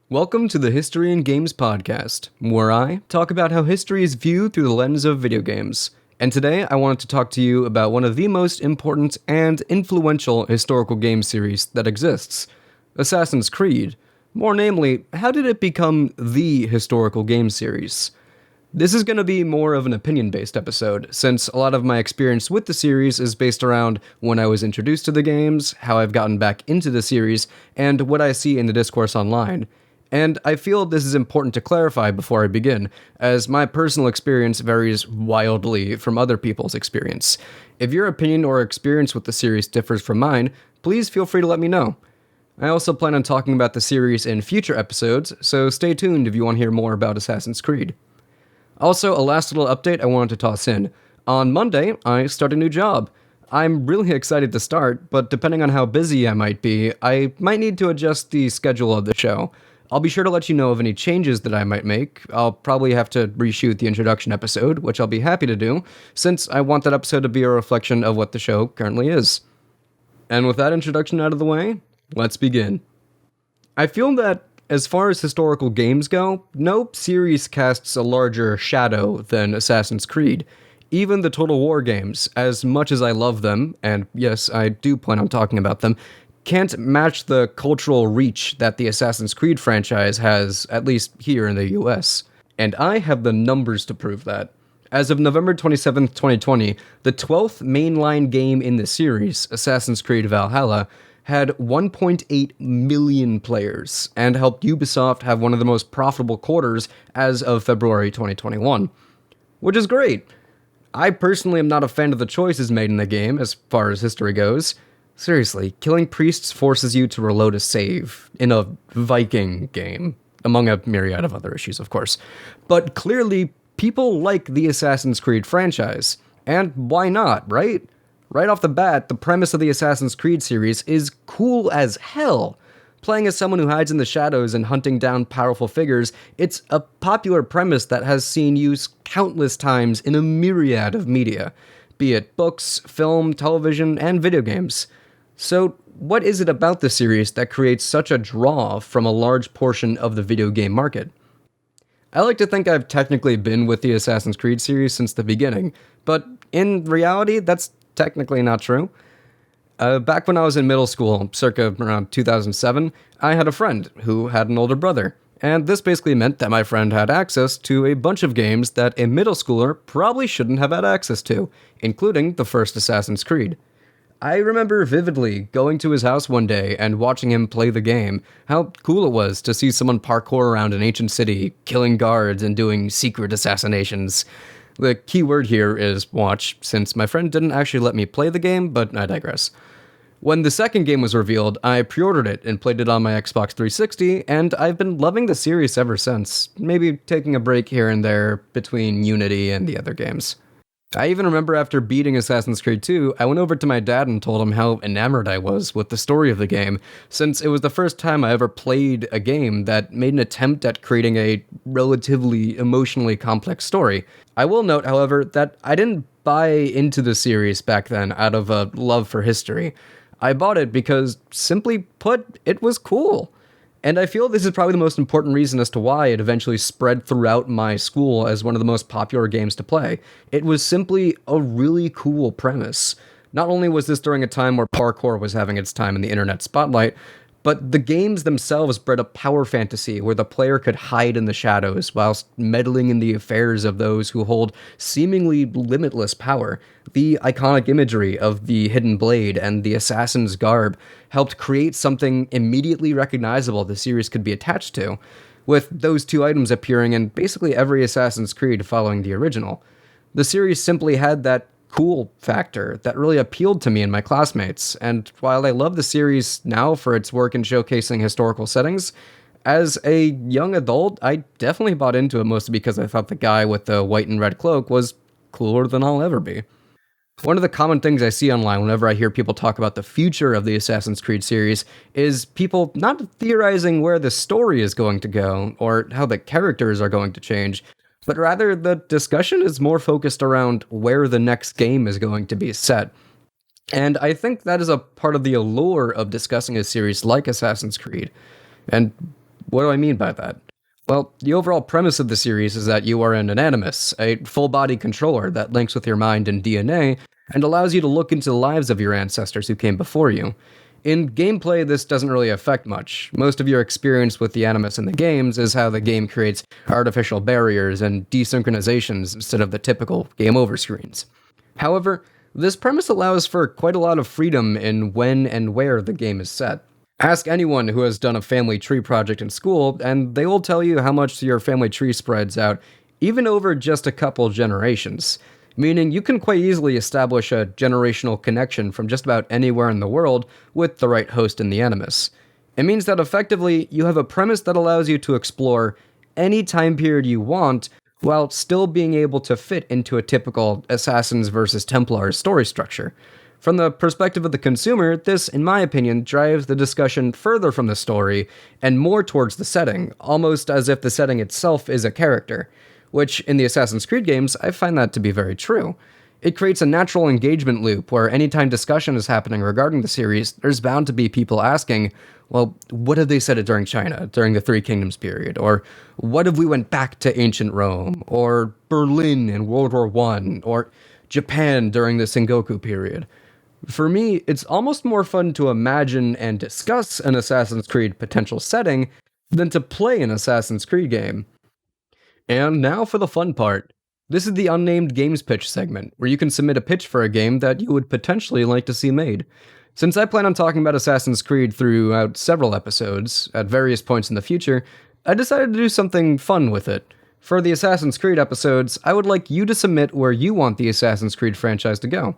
Welcome to the History and Games podcast, where I talk about how history is viewed through the lens of video games. And today I wanted to talk to you about one of the most important and influential historical game series that exists, Assassin's Creed. More namely, how did it become the historical game series? This is going to be more of an opinion-based episode, since a lot of my experience with the series is based around when I was introduced to the games, how I've gotten back into the series, and what I see in the discourse online. And I feel this is important to clarify before I begin, as my personal experience varies wildly from other people's experience. If your opinion or experience with the series differs from mine, please feel free to let me know. I also plan on talking about the series in future episodes, so stay tuned if you want to hear more about Assassin's Creed. Also, a last little update I wanted to toss in. On Monday, I start a new job. I'm really excited to start, but depending on how busy I might be, I might need to adjust the schedule of the show. I'll be sure to let you know of any changes that I might make. I'll probably have to reshoot the introduction episode, which I'll be happy to do, since I want that episode to be a reflection of what the show currently is. And with that introduction out of the way, let's begin. I feel that as far as historical games go, no series casts a larger shadow than Assassin's Creed. Even the Total War games, as much as I love them, and yes, I do plan on talking about them, can't match the cultural reach that the Assassin's Creed franchise has, at least here in the US. And I have the numbers to prove that. As of November 27th, 2020, the 12th mainline game in the series, Assassin's Creed Valhalla, had 1.8 million players, and helped Ubisoft have one of the most profitable quarters as of February 2021. Which is great. I personally am not a fan of the choices made in the game, as far as history goes. Seriously, killing priests forces you to reload a save in a Viking game, among a myriad of other issues, of course. But clearly, people like the Assassin's Creed franchise, and why not, right? Right off the bat, the premise of the Assassin's Creed series is cool as hell. Playing as someone who hides in the shadows and hunting down powerful figures, it's a popular premise that has seen use countless times in a myriad of media, be it books, film, television, and video games. So, what is it about the series that creates such a draw from a large portion of the video game market? I like to think I've technically been with the Assassin's Creed series since the beginning, but in reality, that's technically not true. Back when I was in middle school, circa around 2007, I had a friend who had an older brother, and this basically meant that my friend had access to a bunch of games that a middle schooler probably shouldn't have had access to, including the first Assassin's Creed. I remember vividly going to his house one day and watching him play the game, how cool it was to see someone parkour around an ancient city, killing guards and doing secret assassinations. The key word here is watch, since my friend didn't actually let me play the game, but I digress. When the second game was revealed, I pre-ordered it and played it on my Xbox 360, and I've been loving the series ever since, maybe taking a break here and there between Unity and the other games. I even remember after beating Assassin's Creed 2, I went over to my dad and told him how enamored I was with the story of the game, since it was the first time I ever played a game that made an attempt at creating a relatively emotionally complex story. I will note, however, that I didn't buy into the series back then out of a love for history. I bought it because, simply put, it was cool. And I feel this is probably the most important reason as to why it eventually spread throughout my school as one of the most popular games to play. It was simply a really cool premise. Not only was this during a time where parkour was having its time in the internet spotlight, but the games themselves bred a power fantasy where the player could hide in the shadows whilst meddling in the affairs of those who hold seemingly limitless power. The iconic imagery of the hidden blade and the assassin's garb helped create something immediately recognizable the series could be attached to, with those two items appearing in basically every Assassin's Creed following the original. The series simply had that cool factor that really appealed to me and my classmates, and while I love the series now for its work in showcasing historical settings, as a young adult, I definitely bought into it mostly because I thought the guy with the white and red cloak was cooler than I'll ever be. One of the common things I see online whenever I hear people talk about the future of the Assassin's Creed series is people not theorizing where the story is going to go or how the characters are going to change, but rather the discussion is more focused around where the next game is going to be set. And I think that is a part of the allure of discussing a series like Assassin's Creed. And What do I mean by that? Well, the overall premise of the series is that you are an Animus, a full body controller that links with your mind and DNA and allows you to look into the lives of your ancestors who came before you. In gameplay, this doesn't really affect much. Most of your experience with the Animus in the games is how the game creates artificial barriers and desynchronizations instead of the typical game over screens. However, this premise allows for quite a lot of freedom in when and where the game is set. Ask anyone who has done a family tree project in school, and they will tell you how much your family tree spreads out, even over just a couple generations. Meaning you can quite easily establish a generational connection from just about anywhere in the world with the right host in the Animus. It means that effectively, you have a premise that allows you to explore any time period you want, while still being able to fit into a typical Assassins versus Templars story structure. From the perspective of the consumer, this, in my opinion, drives the discussion further from the story and more towards the setting, almost as if the setting itself is a character. Which, in the Assassin's Creed games, I find that to be very true. It creates a natural engagement loop where anytime discussion is happening regarding the series, there's bound to be people asking, well, what have they said during China, during the Three Kingdoms period? Or what if we went back to ancient Rome? Or Berlin in World War I? Or Japan during the Sengoku period? For me, it's almost more fun to imagine and discuss an Assassin's Creed potential setting than to play an Assassin's Creed game. And now for the fun part. This is the Unnamed Games Pitch segment, where you can submit a pitch for a game that you would potentially like to see made. Since I plan on talking about Assassin's Creed throughout several episodes, at various points in the future, I decided to do something fun with it. For the Assassin's Creed episodes, I would like you to submit where you want the Assassin's Creed franchise to go.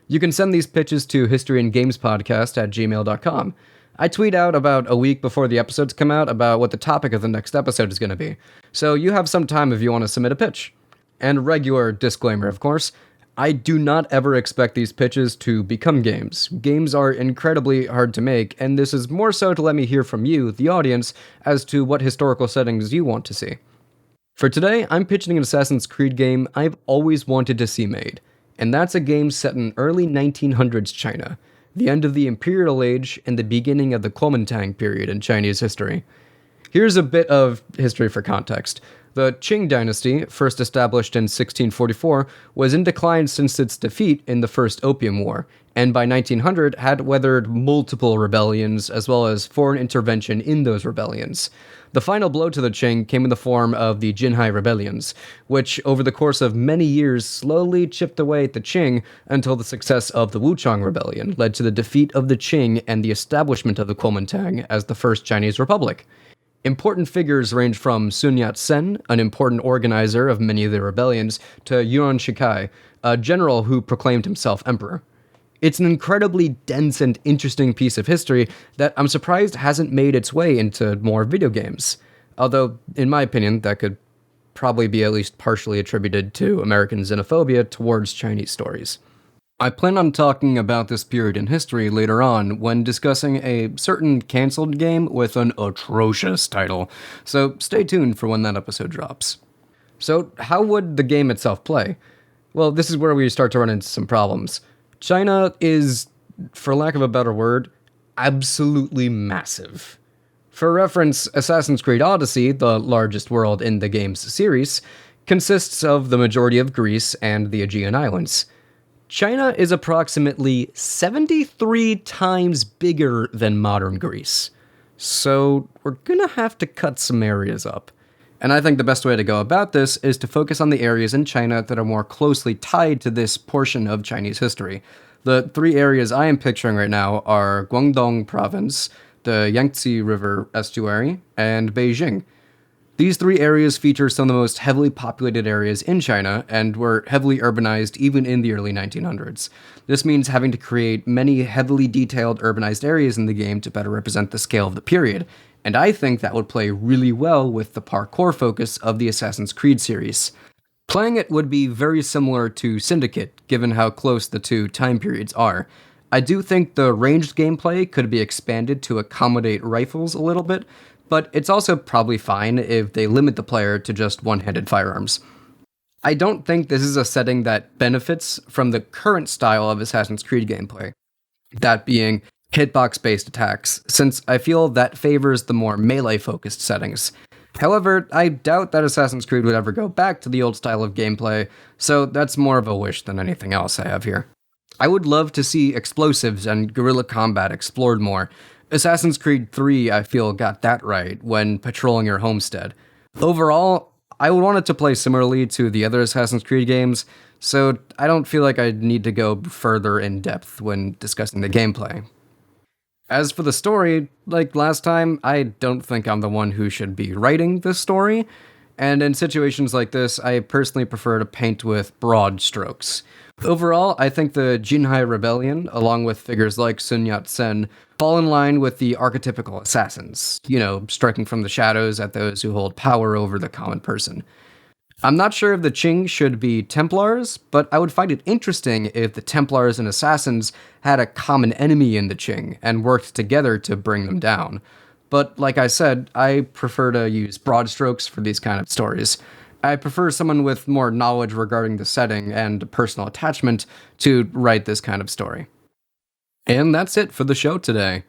You can send these pitches to historyandgamespodcast@gmail.com. I tweet out about a week before the episodes come out about what the topic of the next episode is going to be, so you have some time if you want to submit a pitch. And regular disclaimer, of course, I do not ever expect these pitches to become games. Games are incredibly hard to make, and this is more so to let me hear from you, the audience, as to what historical settings you want to see. For today, I'm pitching an Assassin's Creed game I've always wanted to see made, and that's a game set in early 1900s China, the end of the Imperial Age and the beginning of the Kuomintang period in Chinese history. Here's a bit of history for context. The Qing dynasty, first established in 1644, was in decline since its defeat in the First Opium War, and by 1900 had weathered multiple rebellions as well as foreign intervention in those rebellions. The final blow to the Qing came in the form of the Jinhai rebellions, which over the course of many years slowly chipped away at the Qing until the success of the Wuchang Rebellion led to the defeat of the Qing and the establishment of the Kuomintang as the first Chinese republic. Important figures range from Sun Yat-sen, an important organizer of many of the rebellions, to Yuan Shikai, a general who proclaimed himself emperor. It's an incredibly dense and interesting piece of history that I'm surprised hasn't made its way into more video games. Although, in my opinion, that could probably be at least partially attributed to American xenophobia towards Chinese stories. I plan on talking about this period in history later on when discussing a certain cancelled game with an atrocious title, so stay tuned for when that episode drops. So, how would the game itself play? Well, this is where we start to run into some problems. China is, for lack of a better word, absolutely massive. For reference, Assassin's Creed Odyssey, the largest world in the game's series, consists of the majority of Greece and the Aegean Islands. China is approximately 73 times bigger than modern Greece. So we're gonna have to cut some areas up. And I think the best way to go about this is to focus on the areas in China that are more closely tied to this portion of Chinese history. The three areas I am picturing right now are Guangdong Province, the Yangtze River Estuary, and Beijing. These three areas feature some of the most heavily populated areas in China, and were heavily urbanized even in the early 1900s. This means having to create many heavily detailed urbanized areas in the game to better represent the scale of the period, and I think that would play really well with the parkour focus of the Assassin's Creed series. Playing it would be very similar to Syndicate, given how close the two time periods are. I do think the ranged gameplay could be expanded to accommodate rifles a little bit, but it's also probably fine if they limit the player to just one-handed firearms. I don't think this is a setting that benefits from the current style of Assassin's Creed gameplay. That being, hitbox-based attacks, since I feel that favors the more melee-focused settings. However, I doubt that Assassin's Creed would ever go back to the old style of gameplay, so that's more of a wish than anything else I have here. I would love to see explosives and guerrilla combat explored more. Assassin's Creed 3, I feel, got that right when patrolling your homestead. Overall, I would want it to play similarly to the other Assassin's Creed games, so I don't feel like I need to go further in depth when discussing the gameplay. As for the story, like last time, I don't think I'm the one who should be writing this story, and in situations like this, I personally prefer to paint with broad strokes. Overall, I think the Jinhai Rebellion, along with figures like Sun Yat-sen, fall in line with the archetypical assassins, striking from the shadows at those who hold power over the common person. I'm not sure if the Qing should be Templars, but I would find it interesting if the Templars and Assassins had a common enemy in the Qing and worked together to bring them down. But like I said, I prefer to use broad strokes for these kind of stories. I prefer someone with more knowledge regarding the setting and personal attachment to write this kind of story. And that's it for the show today.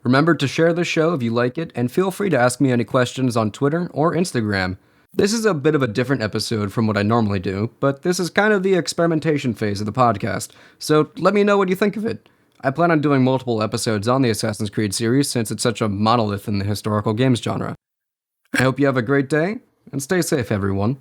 Remember to share the show if you like it, and feel free to ask me any questions on Twitter or Instagram. This is a bit of a different episode from what I normally do, but this is kind of the experimentation phase of the podcast, so let me know what you think of it. I plan on doing multiple episodes on the Assassin's Creed series since it's such a monolith in the historical games genre. I hope you have a great day, and stay safe, everyone.